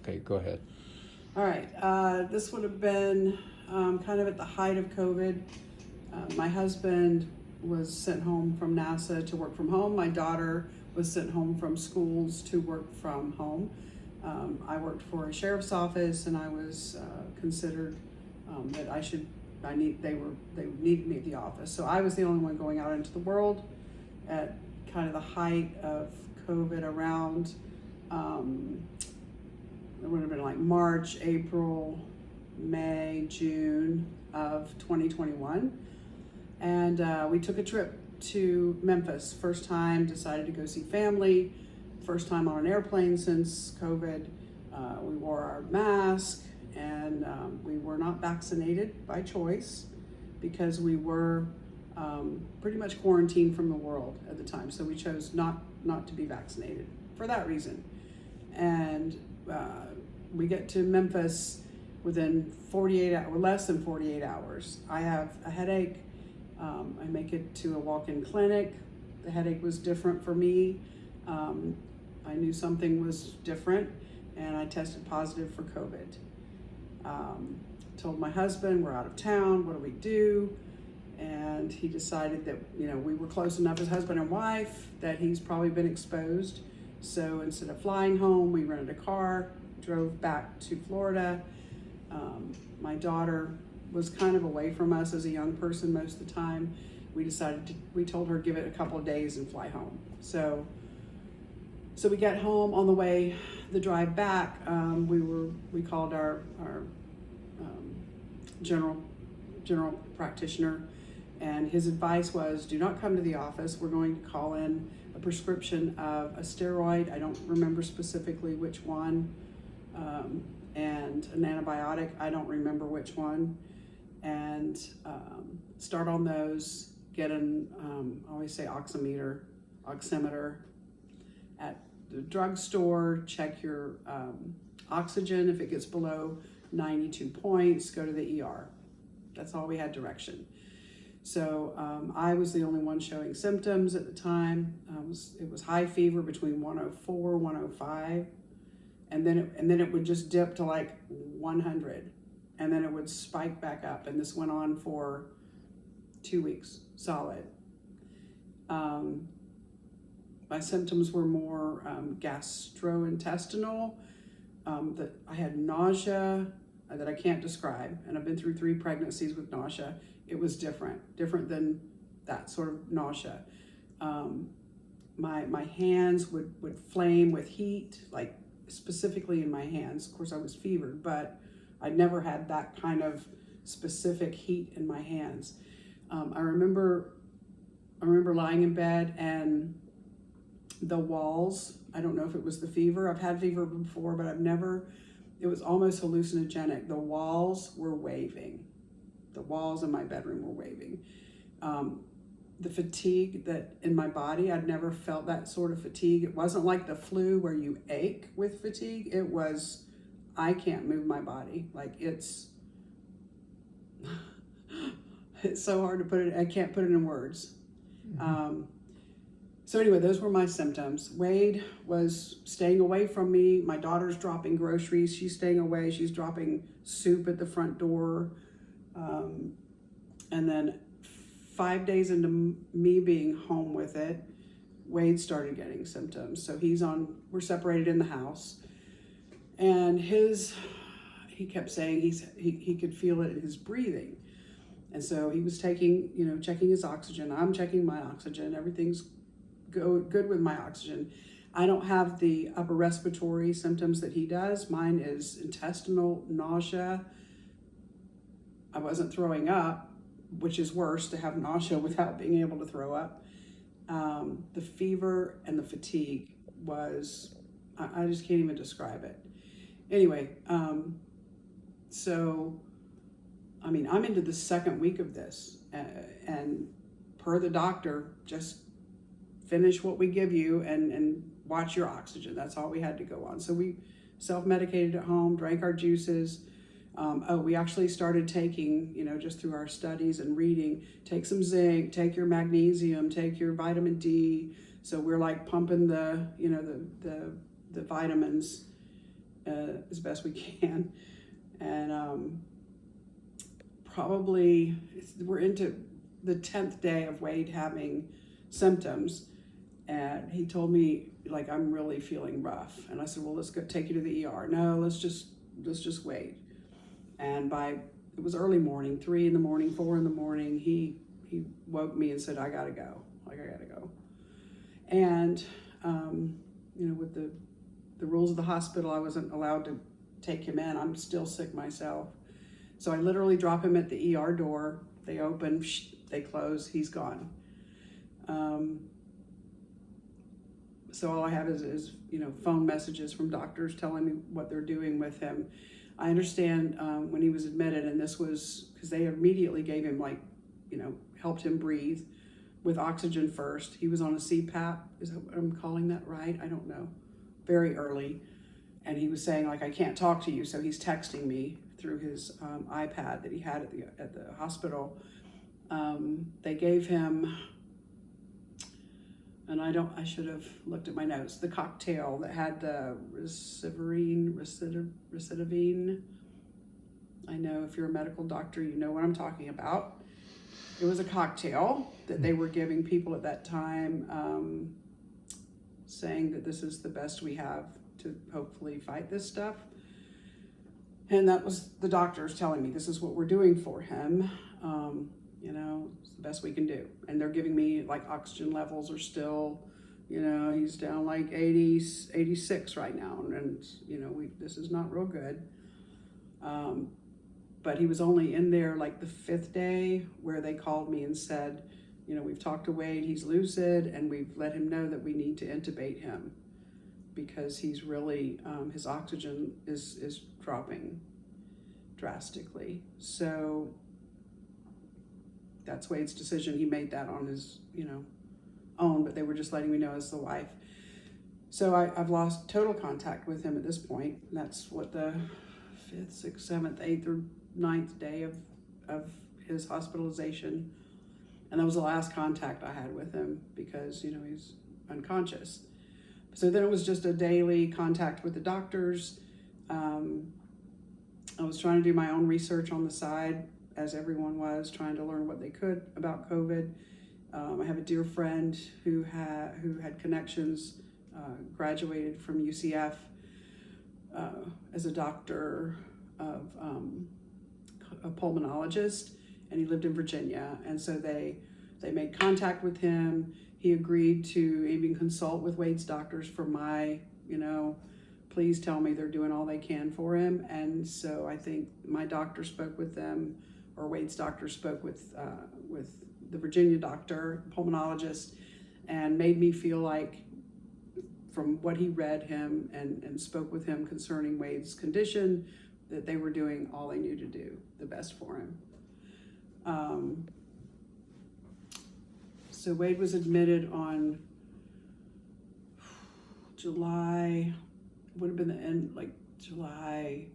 Okay, go ahead. All right. This would have been kind of at the height of COVID. My husband was sent home from NASA to work from home. My daughter was sent home from schools to work from home. I worked for a sheriff's office, and I was considered that they needed me at the office. So I was the only one going out into the world at kind of the height of COVID around. It would have been like March, April, May, June of 2021. And we took a trip to Memphis. First time, decided to go see family. First time on an airplane since COVID. We wore our mask, and we were not vaccinated by choice because we were pretty much quarantined from the world at the time. So we chose not to be vaccinated for that reason. And we get to Memphis within 48 hours, or less than 48 hours. I have a headache. I make it to a walk-in clinic. The headache was different for me. I knew something was different, and I tested positive for COVID. Told my husband, we're out of town, what do we do? And he decided that, we were close enough as husband and wife that he's probably been exposed. So instead of flying home, we rented a car, drove back to Florida. My daughter was kind of away from us as a young person most of the time. We told her, give it a couple of days and fly home. So we got home. On the way, the drive back, we called our general practitioner, and his advice was, do not come to the office. We're going to call in a prescription of a steroid. I don't remember specifically which one, and an antibiotic. I don't remember which one. And start on those. Get an I always say oximeter at the drugstore. Check your oxygen. If it gets below 92 points, go to the ER. That's all we had direction. So I was the only one showing symptoms at the time. It was high fever between 104, 105, and then it would just dip to like 100, and then it would spike back up. And this went on for 2 weeks solid. My symptoms were more gastrointestinal. That I had nausea that I can't describe, and I've been through 3 pregnancies with nausea. It was different than that sort of nausea. My hands would flame with heat, like specifically in my hands. Of course, I was fevered, but I'd never had that kind of specific heat in my hands. I remember lying in bed, and the walls, I don't know if it was the fever. I've had fever before, but it was almost hallucinogenic. The walls were waving. The walls in my bedroom were waving. The fatigue that in my body, I'd never felt that sort of fatigue. It wasn't like the flu where you ache with fatigue. It was, I can't move my body. Like it's so hard to put it, I can't put it in words. Mm-hmm. So anyway, those were my symptoms. Wade was staying away from me. My daughter's dropping groceries. She's staying away. She's dropping soup at the front door. And then 5 days into me being home with it, Wade started getting symptoms. So we're separated in the house. And he kept saying he could feel it in his breathing. And so he was checking his oxygen. I'm checking my oxygen. Everything's good with my oxygen. I don't have the upper respiratory symptoms that he does. Mine is intestinal nausea. I wasn't throwing up, which is worse, to have nausea without being able to throw up. The fever and the fatigue was, I just can't even describe it. Anyway, I'm into the 2nd week of this, and per the doctor, just finish what we give you and watch your oxygen. That's all we had to go on. So we self-medicated at home, drank our juices. We actually started taking, just through our studies and reading, take some zinc, take your magnesium, take your vitamin D. So we're like pumping the vitamins as best we can. And probably we're into the 10th day of Wade having symptoms, and he told me, like, I'm really feeling rough. And I said, well, let's go take you to the ER. No, let's just wait. And it was early morning, 3 in the morning, 4 in the morning, he woke me and said, I gotta go. Like, I gotta go. And with the rules of the hospital, I wasn't allowed to take him in. I'm still sick myself. So I literally drop him at the ER door. They open, they close, he's gone. So all I have is phone messages from doctors telling me what they're doing with him. I understand when he was admitted, and this was because they immediately gave him, helped him breathe with oxygen first. He was on a CPAP. Is that what I'm calling that right? I don't know. Very early. And he was saying, I can't talk to you. So he's texting me through his iPad that he had at the hospital. They gave him, and I should have looked at my notes, the cocktail that had the recidivine. I know if you're a medical doctor, you know what I'm talking about. It was a cocktail that they were giving people at that time, saying that this is the best we have to hopefully fight this stuff. And that was the doctors telling me, this is what we're doing for him. It's the best we can do. And they're giving me, oxygen levels are still, he's down 80, 86 right now. And this is not real good. But he was only in there the 5th day, where they called me and said, we've talked to Wade, he's lucid, and we've let him know that we need to intubate him because he's really, his oxygen is dropping drastically. So that's Wade's decision. He made that on his, own, but they were just letting me know as the wife. So I've lost total contact with him at this point. That's what the 5th, 6th, 7th, 8th, or 9th day of his hospitalization. And that was the last contact I had with him because, he's unconscious. So then it was just a daily contact with the doctors. I was trying to do my own research on the side, as everyone was, trying to learn what they could about COVID. I have a dear friend who had connections, graduated from UCF as a doctor of a pulmonologist, and he lived in Virginia. And so they made contact with him. He agreed to even consult with Wade's doctors for my, please tell me they're doing all they can for him. And so I think my doctor spoke with them, or Wade's doctor spoke with the Virginia doctor, pulmonologist, and made me feel like, from what he read him and spoke with him concerning Wade's condition, that they were doing all they knew to do the best for him. So Wade was admitted on July, would have been the end, July,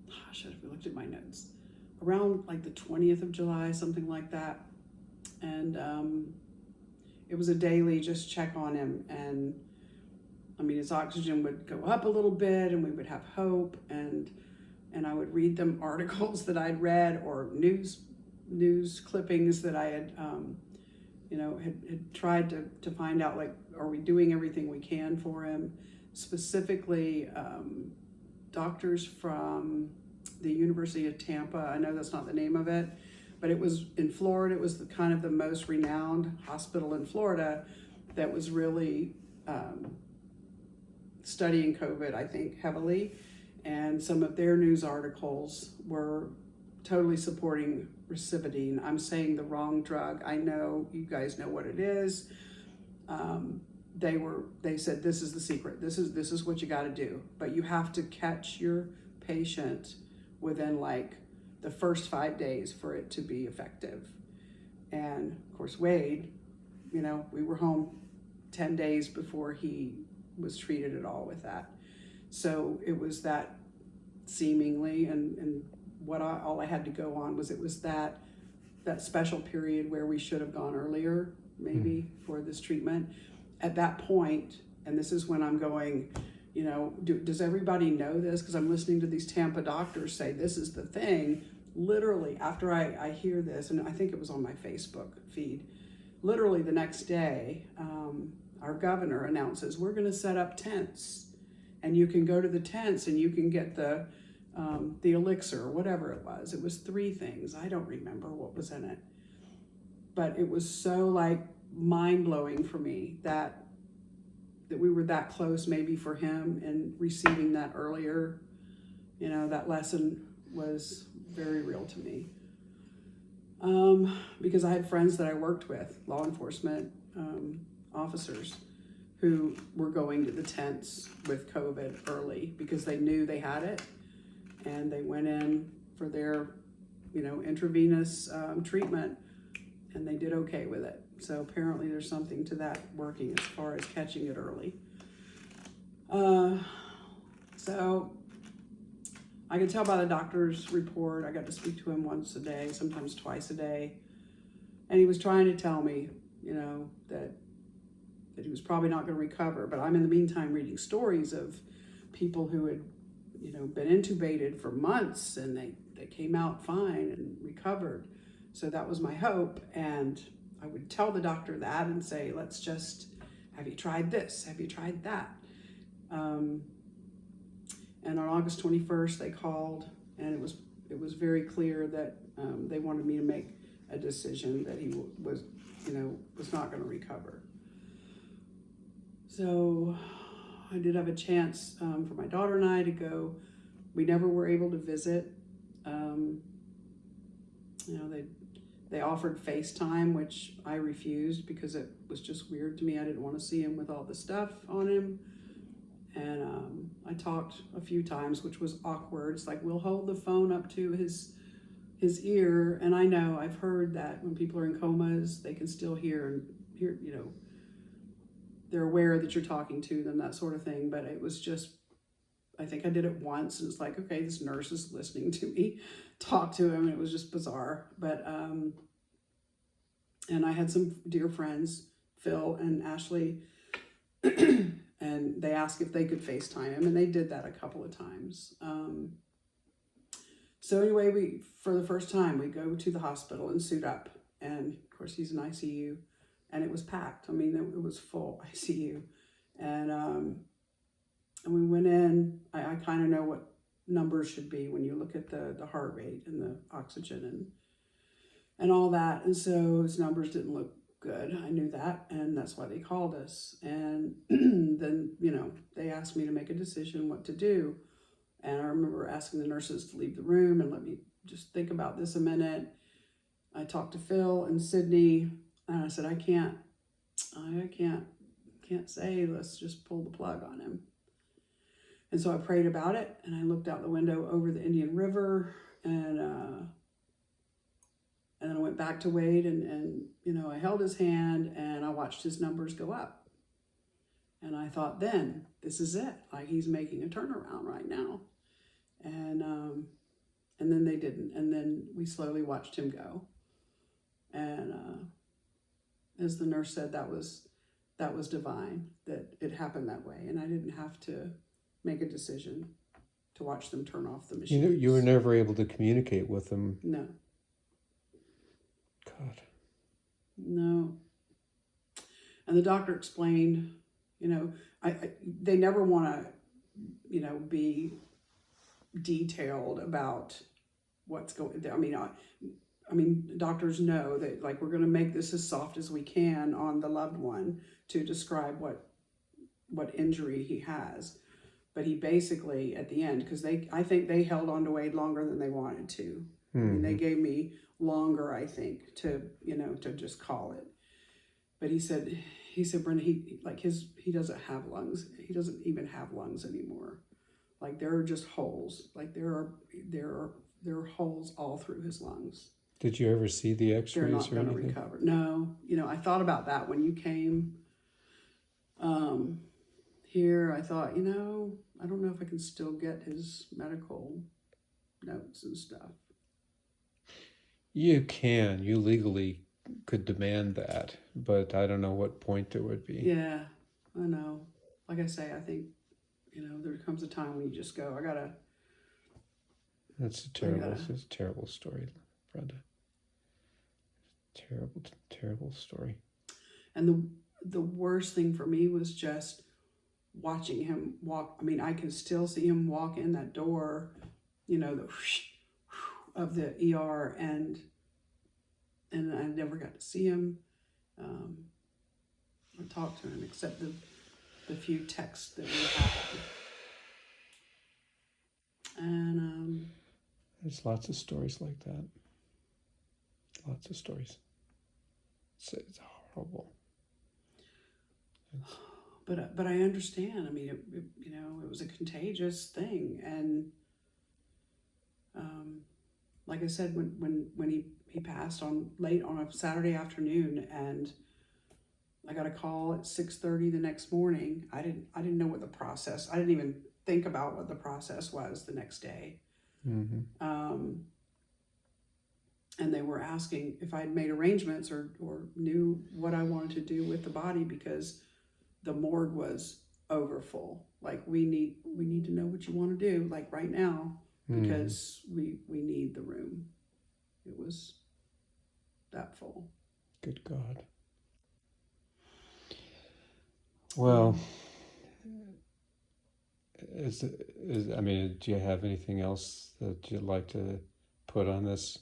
I should have looked at my notes, around the 20th of July, something like that. And it was a daily just check on him. And his oxygen would go up a little bit, and we would have hope, and I would read them articles that I'd read, or news clippings that I had had tried to find out, are we doing everything we can for him? Specifically, doctors from the University of Tampa, I know that's not the name of it, but it was in Florida. It was the most renowned hospital in Florida that was really studying COVID, I think, heavily. And some of their news articles were totally supporting recidivine. I'm saying the wrong drug. I know you guys know what it is. They said, this is the secret. This is what you got to do. But you have to catch your patient within the first 5 days for it to be effective. And of course, Wade, we were home 10 days before he was treated at all with that. So it was that seemingly, and all I had to go on was, it was that special period where we should have gone earlier, maybe, for this treatment. At that point, and this is when I'm going, does everybody know this? Because I'm listening to these Tampa doctors say this is the thing. Literally, after I hear this, and I think it was on my Facebook feed, literally the next day, our governor announces, we're going to set up tents. And you can go to the tents and you can get the elixir, or whatever it was. It was 3 things. I don't remember what was in it. But it was so like mind-blowing for me that we were that close maybe for him, and receiving that earlier, that lesson was very real to me. Because I had friends that I worked with, law enforcement officers, who were going to the tents with COVID early because they knew they had it, and they went in for their, intravenous treatment, and they did okay with it. So apparently there's something to that working as far as catching it early. So I could tell by the doctor's report, I got to speak to him once a day, sometimes twice a day. And he was trying to tell me, that he was probably not going to recover. But I'm in the meantime reading stories of people who had, been intubated for months, and they came out fine and recovered. So that was my hope. And I would tell the doctor that and say, let's just, have you tried this? Have you tried that? And on August 21st, they called, and it was very clear that they wanted me to make a decision that he was not going to recover. So I did have a chance for my daughter and I to go. We never were able to visit. They offered FaceTime, which I refused because it was just weird to me. I didn't want to see him with all the stuff on him. And I talked a few times, which was awkward. It's like, we'll hold the phone up to his ear. And I know, I've heard that when people are in comas, they can still hear, they're aware that you're talking to them, that sort of thing. But it was just, I think I did it once, and it's like, okay, this nurse is listening to me talk to him. It was just bizarre. But, and I had some dear friends, Phil and Ashley, and they asked if they could FaceTime him, and they did that a couple of times. So anyway, for the first time, we go to the hospital and suit up, and of course he's in ICU, and it was packed. I mean, it was full ICU, and we went in. I kind of know what numbers should be when you look at the heart rate and the oxygen and all that, and so his numbers didn't look good. I knew that, and that's why they called us. And then, they asked me to make a decision what to do. And I remember asking the nurses to leave the room and let me just think about this a minute. I talked to Phil and Sydney, and I said, I can't say, let's just pull the plug on him. And so I prayed about it, and I looked out the window over the Indian River, and then I went back to Wade, and I held his hand, and I watched his numbers go up. And I thought, then, this is it. Like, he's making a turnaround right now. And then they didn't. And then we slowly watched him go. And as the nurse said, that was divine, that it happened that way. And I didn't have to make a decision to watch them turn off the machine. You were never able to communicate with them. No. God. No. And the doctor explained, they never want to, be detailed about what's going on. I mean, doctors know that, like, we're going to make this as soft as we can on the loved one to describe what injury he has. But he basically, at the end, because I think they held on to Wade longer than they wanted to. Mm-hmm. I mean, they gave me longer, I think, to just call it. But he said, Brenda, he doesn't have lungs. He doesn't even have lungs anymore. Like, there are just holes. Like, there are holes all through his lungs. Did you ever see the x-rays or anything? They're not going to recover. No. I thought about that when you came here. I thought, I don't know if I can still get his medical notes and stuff. You can. You legally could demand that, but I don't know what point it would be. Yeah, I know. Like I say, I think you know, there comes a time when you just go, It's a terrible story, Brenda. Terrible story. and the worst thing for me was just watching him walk. I mean, I can still see him walk in that door, you know, the whoosh, whoosh of the ER, and I never got to see him or talk to him except the few texts that we had. And There's lots of stories like that. Lots of stories. It's horrible. but I understand. I mean, it was a contagious thing, and like I said, when he passed late on a Saturday afternoon, and I got a call at 6:30 the next morning. I didn't know what the process. I didn't even think about what the process was the next day. Mm-hmm. And they were asking if I'd made arrangements or knew what I wanted to do with the body, because the morgue was overfull. Like, we need to know what you want to do, like right now, because we need the room. It was that full. Good God. Well, I mean, do you have anything else that you'd like to put on this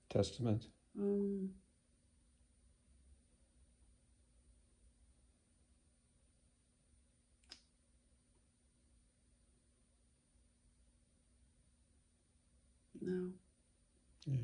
testament? No. Yeah.